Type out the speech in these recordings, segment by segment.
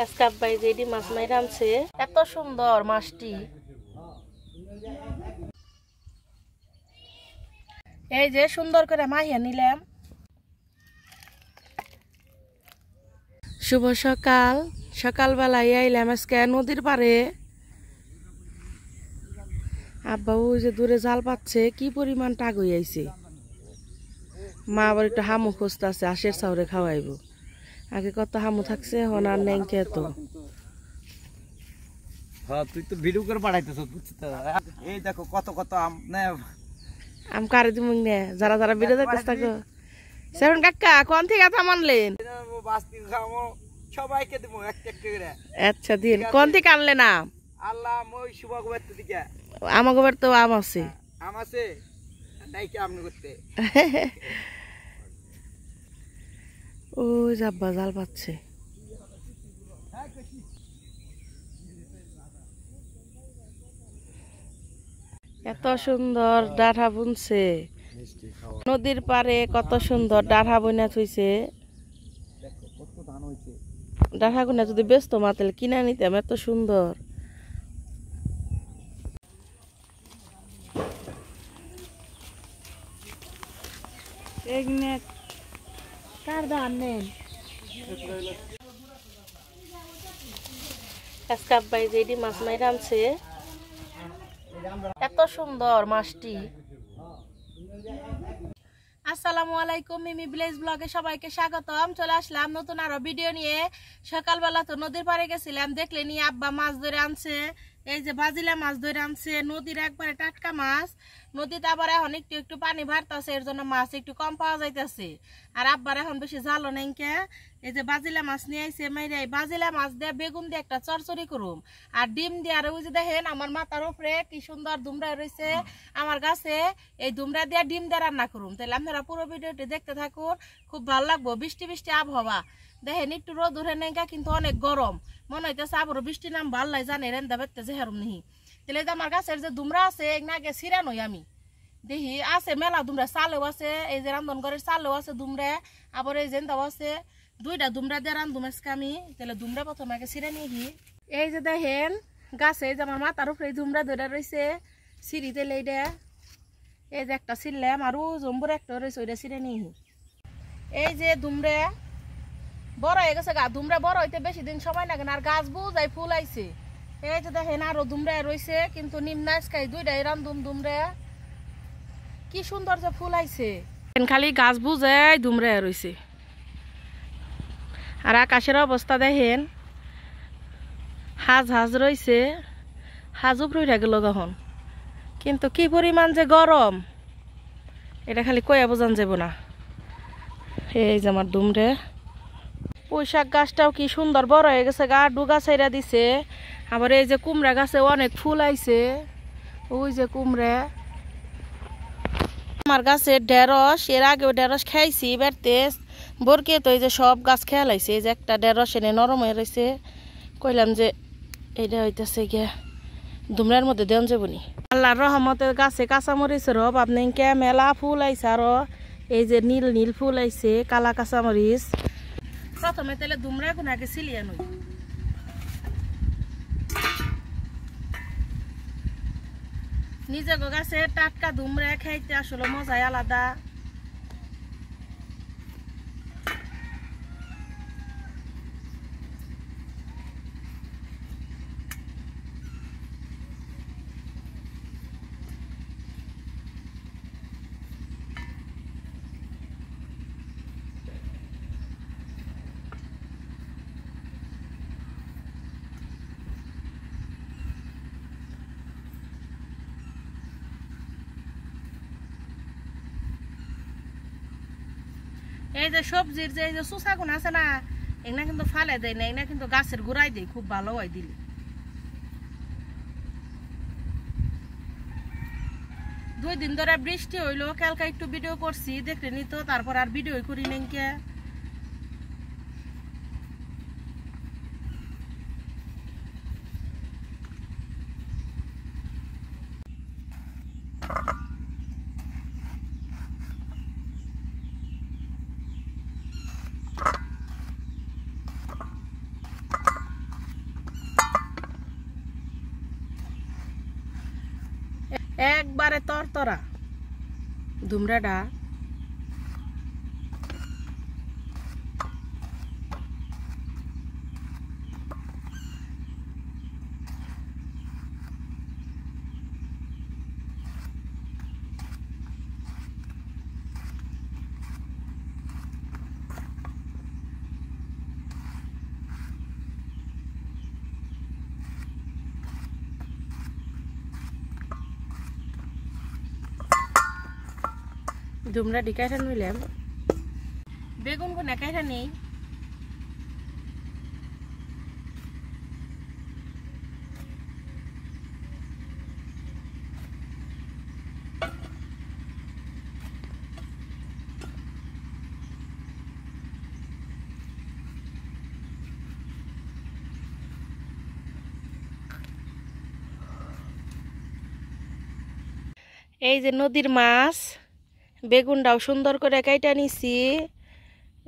আজকে আব্বাই যেটি মাছ মাইরা আনছে, এত সুন্দর মাছটি। এই যে সুন্দর করে মাহিয়া নিলাম। শুভ সকাল, সকালবেলায় আইলাম আজকে নদীর পাড়ে। আব্বা ওই যে দূরে জাল পাচ্ছে, কি পরিমাণ টাক হয়ে আইছে। মা আবার একটু হামু খুঁজতেছে, আশের চাউরে খাওয়াইব। আগে কত হামু থাকছে, এখন আর নেই কে তো। তুই তো ভিডিও করে পাঠাইতেছ, এই দেখো কত কত আম কারে দিব নে, যারা যারা ভিডিও দেখতেছ থাকো। সেভেন কাকা কোন থেকে থামানলেন? সবাইকে দিব একটা একটা করে। আচ্ছা দিন, কোন থেকে আনলেন আম? আল্লাহ মই শুভগোবার দিকে। আমাকে বার তো আম আছে। আম আছে তাই কি আমনে করতে। ও যাব্বা জাল পাচ্ছে। এত সুন্দর ডাঁটা বুনছে নদীর পারে, কত সুন্দর ডাঁটা বইনা থইছে। ডাঁটা গুনা যদি ব্যস্ত মাতেল কিনা নিতাম, এত সুন্দর। আজকে আব্বাই যেটি মাছ মাইরা আনছে, এত সুন্দর মাছটি। আসসালামু আলাইকুম, মিমি ভিলেজ ব্লগে সবাইকে স্বাগতম। চলে আসলাম নতুন আরো ভিডিও নিয়ে। সকালবেলা তো নদীর পাড়ে গেছিলাম, দেখলে নি আব্বা মাছ ধরে আনছে। এই যে বাজিলা মাছ ধরে আনছে, নদীর একবারে টাটকা মাছ। নদীতে আবার এখন একটু একটু পানি বাড়তেছে, এর জন্য মাছ একটু কম পাওয়া যাইতেছে। আর আব্বার এখন বেশি জালো নেই কে। এই যে বাজিলা মাছ নিয়ে আইছে মাইরে, বাজিলা মাছ দিয়ে বেগুন দিয়ে একটা চরচড়ি করুম, আর ডিম দিয়ে। আর ওই যে দেখেন আমার মাথার উপরে কি সুন্দর দুমড়া রয়েছে আমার গাছে, এই দুমড়া দিয়ে ডিম দিয়ে রান্না করুম। তাহলে আপনারা পুরো ভিডিওটি দেখতে থাকুন, খুব ভালো লাগবো। বৃষ্টি বৃষ্টি আবহাওয়া, দেখেন একটু রোদ উঠে নেই কিন্তু অনেক গরম। মনে হইতেছে আবারও বৃষ্টি নাম ভাল লাই, জানে রেন্দা বেতে যে হেরম নিহি। তাহলে আমার গাছের যে দুমড়া আছে আগে সিরানোই আমি দেখি আছে মেলা দুমড়া, চালেও আছে, এই যে রান্ধন ঘরের চালেও আছে দুমড়া, আবার এই জেন্দাও আছে। দুইটা দুমড়া দিয়ে রান্ধুম আজকে আমি। তাহলে দুমড়া প্রথমে আগে সিরা নিয়ে। এই যে দেখেন গাছে যে আমার মাথার উপরে দুমড়া ধরে রয়েছে সিঁড়ি, তেলে এইটা এই যে একটা ছিললাম, আরো জম্বুর একটা রয়েছে, ওইটা সিরে নিয়ে। এই যে দুমড়া বড় হয়ে গেছে, গা দুমড়া বড় হইতে বেশি দিন সময় লাগে না, আর গাছ বুঝাই ফুল আইছে। এই যে দেখেন আরো দুমড়া রয়েছে, কিন্তু নিম্নাজকাই দুইটাই রান্ধুম দুমড়া। কি সুন্দর যে ফুল আইছে, খালি গাছ বুঝাই দুমড়া রয়েছে। আর আকাশের অবস্থা দেখেন, হাজ হাজ রয়েছে, হাজ উপরে উঠে গেল তখন। কিন্তু কি পরিমাণ যে গরম, এটা খালি কয়া বোঝান যাব না। এই যে আমার দুমড়ে। পুঁইশাক গাছটাও কি সুন্দর বড় হয়ে গেছে, গা ডুগা ছাইরা দিছে। আবার এই যে কুমড়া গাছে অনেক ফুল আইছে, ওই যে কুমড়া। আমার গাছে ঢেঁড়স, এর আগেও ঢেঁড়স খাইছি বেড়তে বরকে, তো এই যে সব গাছ খেয়াল আইছে। এই যে একটা ঢেঁড়স এনে নরম হয়ে রয়েছে, কইলাম যে এইটা হইতেছে গিয়া দুমড়ার মধ্যে দেন যাবনি। আল্লাহর রহমতের গাছে কাঁচামরিচের অভাব নেই কে, মেলা ফুল আইছে। আরো এই যে নীল নীল ফুল আইছে, কালা কাঁচামরিচ। প্রথমে তাহলে দুমড়া গুনাকে সিলিয়ে নই। নিজে গাছে টাটকা দুমড়া খাইতে আসলে মজাই আলাদা। এই যে সবজির যে চুষাগুন আছে না, এগুলা কিন্তু ফালে দেয় না, এগুলা কিন্তু গাছের গোড়ায় দেয়, খুব ভালো হয় দিলে। দুই দিন ধরে বৃষ্টি হইলো, কালকে একটু ভিডিও করছি দেখলে নি তো, তারপর আর ভিডিও করি নাই কে। একবারে তরতরা ধুমরাটা। ধুমরা ডিকাইটা নিলাম, বেগুন কোন কাইটা নেই। এই যে নদীর মাছ, বেগুনটাও সুন্দর করে কাইটা নিছি,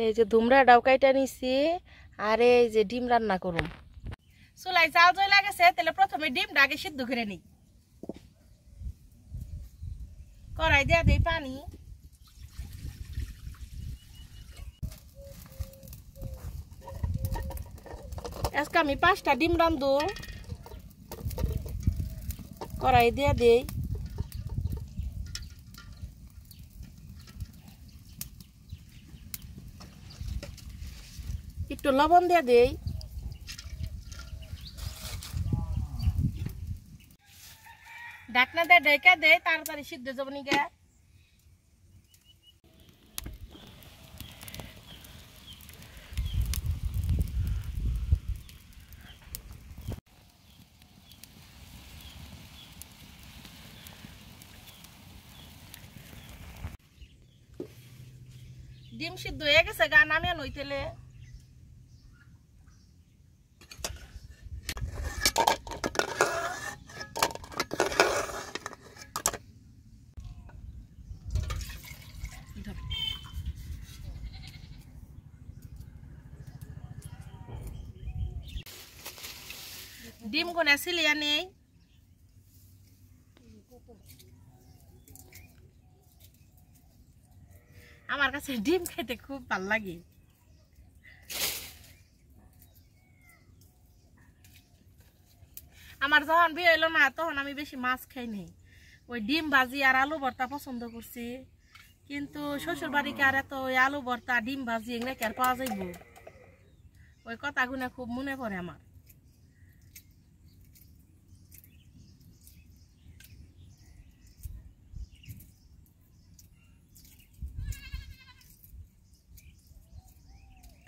এই যে ধুমরাটাও কাইটা নিছি, আর এই যে ডিম রান্না করুম। চুলাই জাল জ্বলা গেছে, তাহলে প্রথমে ডিমটা আগে সিদ্ধ করে নিই। কড়াই দিয়া দেই পানি, আজকে আমি 5টা ডিম রান্ধু। কড়াই দিয়া দেই, একটু লবণ দিয়ে দেই, ঢাকনা দিয়ে ঢেকে দেই, তাড়াতাড়ি সিদ্ধ যাবো নিগে। ডিম সিদ্ধ হয়ে গেছে গা, নামিয়ে নই তেলে। ডিম কোনে সিলিয়া নেই, আমার কাছে ডিম খেতে খুব ভালো লাগে। আমার যখন বিয়ে হইলো না, তখন আমি বেশি মাছ খাই নাই, ওই ডিম ভাজি আর আলু ভর্তা পছন্দ করছি। কিন্তু শ্বশুর বাড়িকে আর এত ওই আলু ভর্তা ডিম ভাজি এগুলো কি আর পাওয়া যাইব? ওই কথাগুলো খুব মনে পড়ে আমার।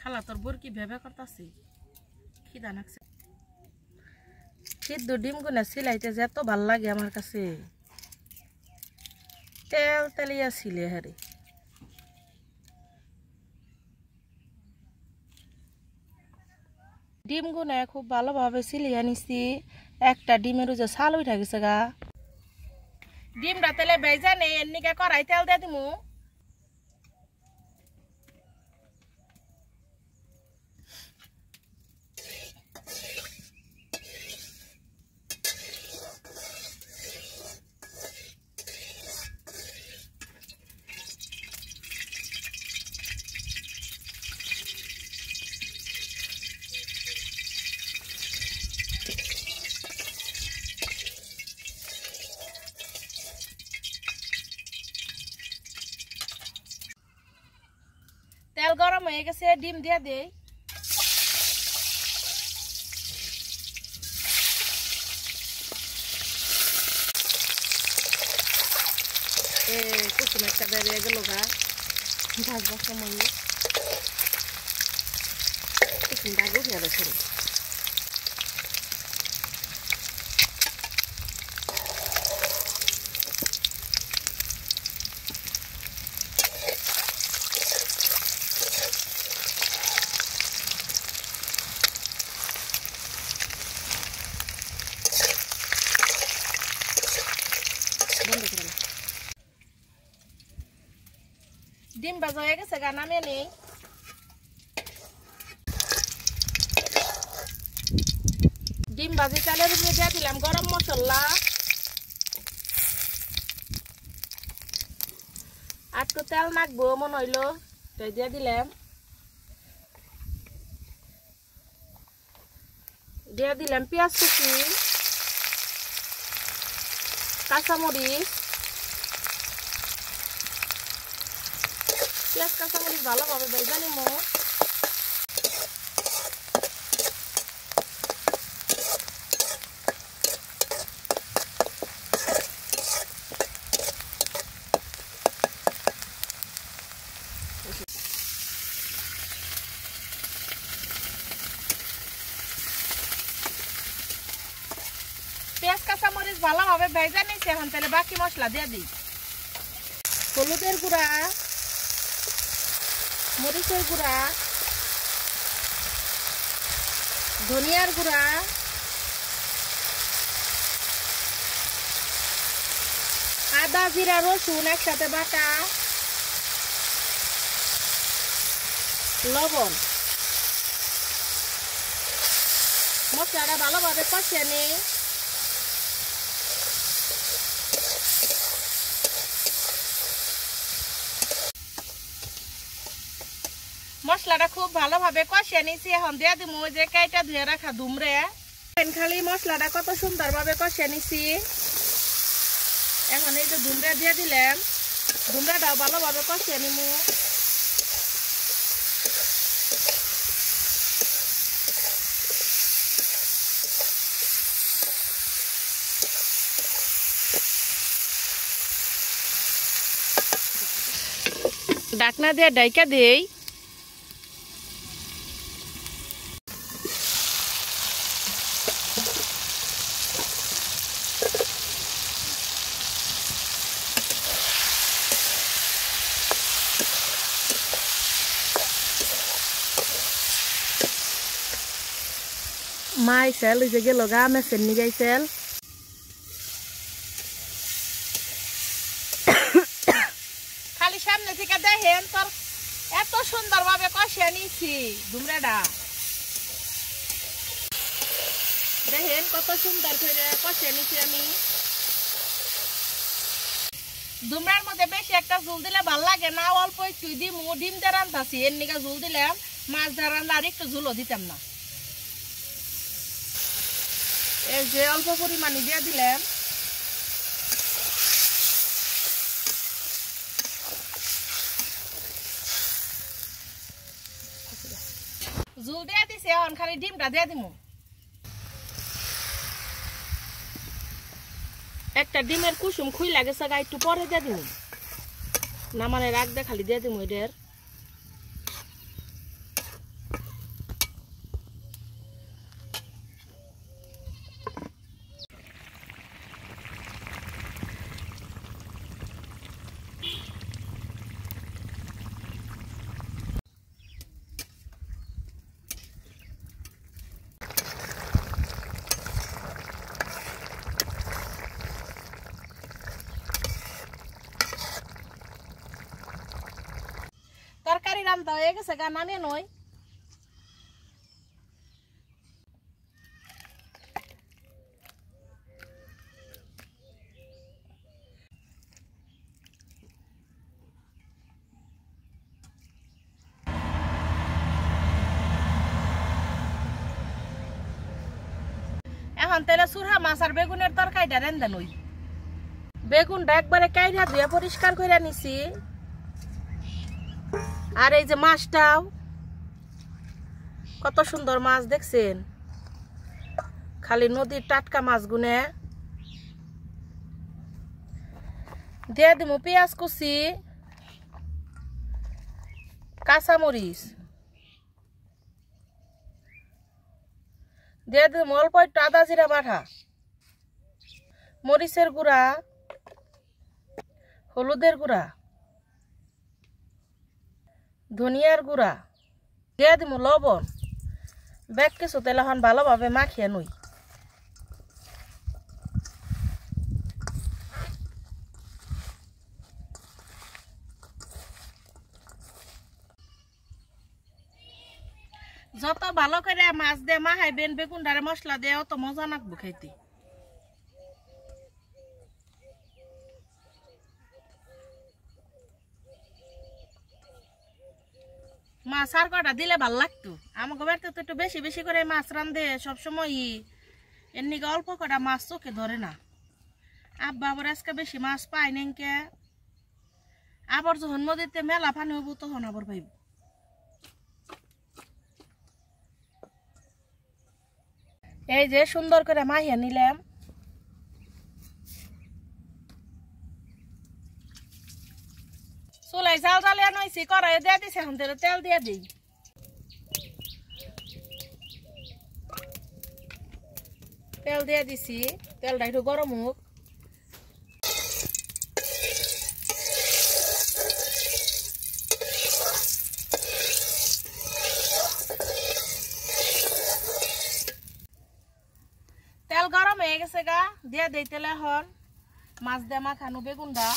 খালা তোর বোর কি ভেবে করতেছি, খিদা লাগছে। সিদ্ধ ডিম গুনা সিলাইতে যে এত ভাল লাগে আমার কাছে, তেল তেলিয়া ছিলে হারে। ডিম গুনা খুব ভালোভাবে সিলিয়ে নিছি, একটা ডিমের যে ছাল উঠে গেছে গা। ডিমটা তেলে ভেজা নেই, এমনিকে কড়াই তেল দিয়ে দিমু। তেল গরম হয়ে গেছে, ডিম দিয়ে দেই। কুসুম একটা বেরিয়ে গেল গা, ভাজবার সময় কুসুমটা আগে উঠে গেছে। ডিম ভাজা হয়ে গেছে গা, নামিয়ে নেই। ডিম ভাজি চালের উপরে দিয়ে দিলাম গরম মশলা, আর তো তেল নাকবো মনে হইলো, তাই দিয়ে দিলাম। দিয়ে দিলাম পেঁয়াজ কুচি, কাঁচামরিচ। পেঁয়াজ কাঁচামরিচ ভালোভাবে ভেজে নিব। পেঁয়াজ কাঁচামরিচ ভালোভাবে ভেজে নিয়েছি, এখন তাহলে বাকি মশলা দিয়ে দিই। হলুদের গুঁড়া, মরিচের গুঁড়া, ধনিয়ার গুঁড়া, আদা জিরা রসুন একসাথে বাটা, লবণ। মশলাটা ভালোভাবে কষিয়ে নিই। মশলাটা খুব ভালোভাবে কষিয়ে নিয়েছি, এখন দিয়ে দিব ওই যে কাইটা ধুয়ে রাখা দুমড়ে। খালি মশলাটা কত সুন্দরভাবে কষিয়ে নিছি। এখন এই যে দুমড়ে দিয়ে দিলাম, দুমড়াটাও ভালোভাবে কষিয়ে নিব। ঢাকনা দিয়ে ডাইকা দেই। মাই সেল ওই যে গেল গা মেসেন নিগাইছেল। খালি সামনে থেকে দেখেন তোর এত সুন্দরভাবে কষিয়ে নিয়েছি দুমড়াটা। দেখেন কত সুন্দর করে কষিয়ে নিয়েছি আমি। দুমড়ার মধ্যে বেশি একটা ঝুল দিলে ভাল লাগে না, অল্প একটু দিম। ডিম দিয়ে রান্ধাছি, এর নিকা ঝুল দিলাম। মাছ দিয়ে রান্না আর একটু ঝুলও দিতাম না। এই যে অল্প পরিমাণে দিয়ে দিলাম। ঝুল দিয়ে দিছি, এখন খালি ডিমটা দিয়ে দিব। একটা ডিমের কুসুম খুই লাগেছে গা, একটু পরে দিয়ে দিব। না মানে রাখ দে, খালি দিয়ে দিব এদের। তরকারি রান্না হয়ে গেছে গা, নামিয়ে নই। এখন তেলে সুরহা মাছ আর বেগুনের তরকারিটা রান্না নই। বেগুনটা একবারে কাইরা ধুয়ে পরিষ্কার করে নিছি। আর এই যে মাছটাও কত সুন্দর মাছ দেখছেন, খালি নদীর টাটকা মাছ গুনে। দিয়ে দিব পেঁয়াজ কুচি, কাঁচামরিচ, দিয়ে দিব অল্প একটু আদা জিরা বাটা, মরিচের গুঁড়া, হলুদের গুঁড়া, ধনিয়ার গুঁড়া, দিয়ে দিব লবণ। বেগ কিছু তেল এখন ভালোভাবে মাখিয়ে নই। যত ভালো করে মাছ দিয়ে মাখাইবেন বেগুনটারে মশলা দিয়ে, অত মজা লাগবো খাইতে। মাছ আর কটা দিলে ভাল লাগতো। আমাকে বাড়িতে তো একটু বেশি বেশি করে মাছ রান্ধে সবসময়। এর নিকে অল্প কটা মাছ চোখে ধরে না। আব্বা আবার আজকে বেশি মাছ পাই নাকি, আবার যখন নদীতে মেলা পানি হইব তখন আবার পাইব। এই যে সুন্দর করে মাহিয়া নিলাম। চুলাই জাল জ্বালিয়ে নইছি, কড়াইয়ে দিয়ে দিছি, এখন তেল দিয়ে দিই। তেল দিয়ে দিছি, তেলটা একটু গরম হোক। তেল গরম হয়ে গেছে গা, দিয়ে দিই তেলে এখন মাছ দিয়ে মাখানো বেগুনটা।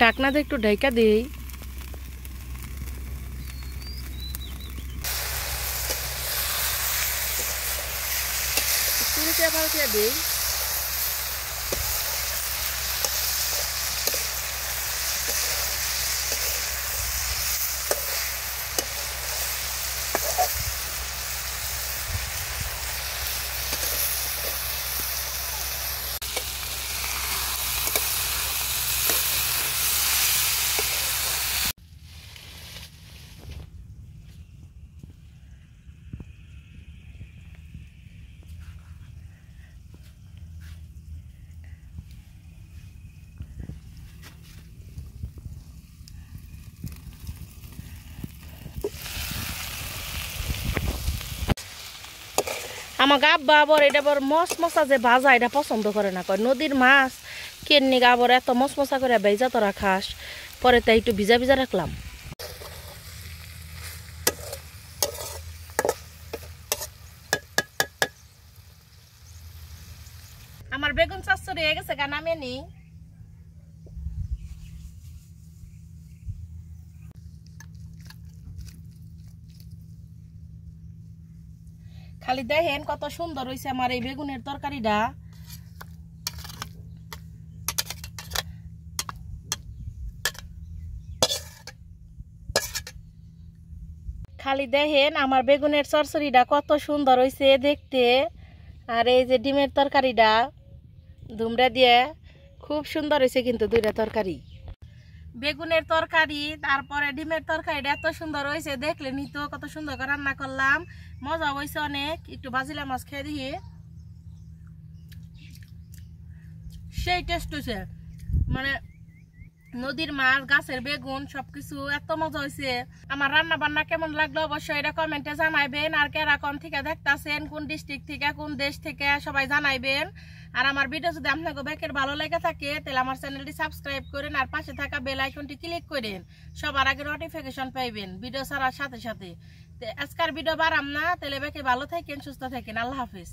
ঢাকনা দিয়ে একটু ঢাকা দিই। পাল্টিয়ে পাল্টিয়ে দিই। আমার আব্বা আবার এটা আবার মশমশা যে ভাজা এটা পছন্দ করে না, কয় নদীর মাছ কেননি আবার এত মশমশা করে ভেজা তোরা খাস, পরে তাই একটু ভিজা ভিজা রাখলাম। আমার বেগুন চচ্চড়ি হয়ে গেছে গা, নামিয়ে নি। খালি দেখেন কত সুন্দর হয়েছে আমার এই বেগুনের তরকারিটা। খালি দেখেন আমার বেগুনের চচ্চড়িটা কত সুন্দর হয়েছে দেখতে। আর এই যে ডিমের তরকারিটা ধুমরা দিয়ে খুব সুন্দর হয়েছে কিন্তু দুইটা তরকারি। বেগুনের তরকারি তারপরে ডিমের তরকারিটা এত সুন্দর হয়েছে, দেখলে নিত কত সুন্দর করে রান্না করলাম, মজা হয়েছে অনেক। একটু ভাজিলা মাছ খেয়ে দিয়ে সেই টেস্ট হয়েছে, মানে নদীর মাছ গাছের বেগুন সবকিছু এত মজা হয়েছে। আমার রান্না বান্না কেমন লাগলো অবশ্যই এটা কমেন্টে জানাইবেন। আর কেরকম থেকে দেখতেছেন, কোন ডিস্ট্রিক্ট থেকে কোন দেশ থেকে সবাই জানাইবেন। আর আমার ভিডিও যদি আপনাকে বেকের ভালো লেগে থাকে তাহলে আমার চ্যানেলটি সাবস্ক্রাইব করেন আর পাশে থাকা বেল আইকনটি ক্লিক করেন, সবার আগে নোটিফিকেশন পাইবেন ভিডিও ছাড়ার সাথে সাথে। আজকের ভিডিও বাড়াম না, তাহলে বেকে ভালো থাকেন, সুস্থ থাকেন। আল্লাহ হাফেজ।